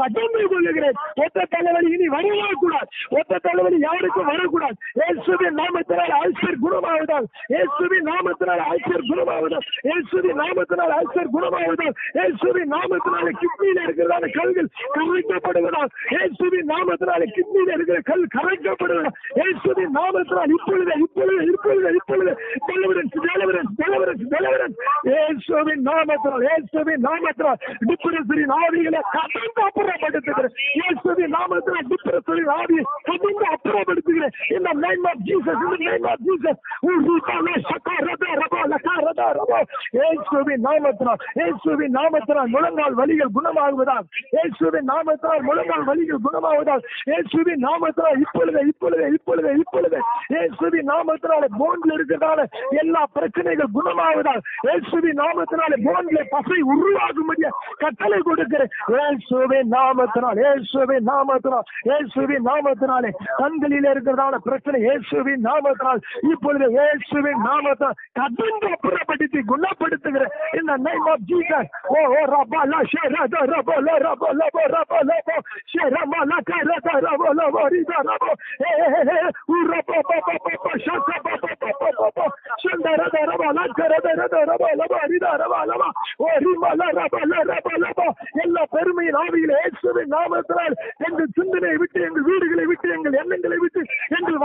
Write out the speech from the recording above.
கடந்து கொள்ளுகிறேன். ஒத்த தலைவலி இனி வரவே கூடாது. ஒத்த தலைவலி யாருக்கும் வரக்கூடாது. இயேசுவின் நாமத்தினால் அல்சர் குணமாவதால், இயேசுவின் நாமத்தினால் அல்சர் குணமாவதால், இயேசுவின் நாமத்தினால் அல்சர் குணமாவதால், இயேசுவின் நாமத்தினால கிட்னியில இருக்கிறதான கல்கள் கரைக்கப்படுவதால், இயேசுவின் நாமத்தினால கிட்னியில இருக்கிற கல் கரைக்கப்படுவதால், இயேசுவின் நாமத்தினால் இப்பொழுது இப்பொழுது இப்பொழுது இப்பொழுது டெலிவரன்ஸ் டெலிவரன்ஸ் டெலிவரன்ஸ் டெலிவரன்ஸ் இயேசுவின் நாமத்தினால், இயேசுவின் நாமத்தினால் டிப்ரஸரின் ஆவிகளை கடந்து அப்புறப்படுத்துகிறேன். இயேசுவின் நாமத்தினால் டிப்ரஸரின் ஆவியை கடந்து அப்புறப்படுத்துகிறேன். In the name of Jesus, in the name of Jesus. இயேசுவின் நாமத்தினால், இயேசுவின் நாமத்தினால் முழங்கால் வலிகள் குணமாகுவதால், இயேசுவின் நாமத்தினால் முழங்கால் வலிகள் குணமாவதால், இயேசுவின் நாமத்தினால் இப்பொழுது இப்பொழுது இப்பொழுது இப்பொழுது இயேசுவின் நாமத்தினால போன்ல இருக்கிறதால எல்லா பிரச்சனைகள் குணமாவதால், இயேசுவின் நாமத்தினால போன்ல பசை உருவாகும்படியா கட்டளை கொடுக்கிறேன். இயேசுவின் நாமத்தினால், இயேசுவின் நாமத்தினால், இயேசுவின் நாமத்தினாலே கண்களில் இருக்கிறதான பிரச்சனை இயேசுவின் நாமத்தினால் இப்பொழுது இயேசுவின் நாமத்தினால் கடந்து அப்புறப்படுத்தி குணப்படுத்துகிறேன். In the name of Jesus. ஓ ரபல ஷரத ரபல ரபல ரபல ஷரமல கரத ரபல வரித ரப ஏ உரப பப பப ஷத பப பப ஷந்தரத ரபல கரத ரபல வரித ரபல ஓ ரிமல ரபல ரபல எல்லா பெருமையின் ஆவியிலே இயேசுவின் நாமத்தினால் எங்கள் சிந்தனையை விட்டு, எங்கள் வீடுகளை விட்டு, எங்கள் எண்ணங்களை விட்டு, எங்கள்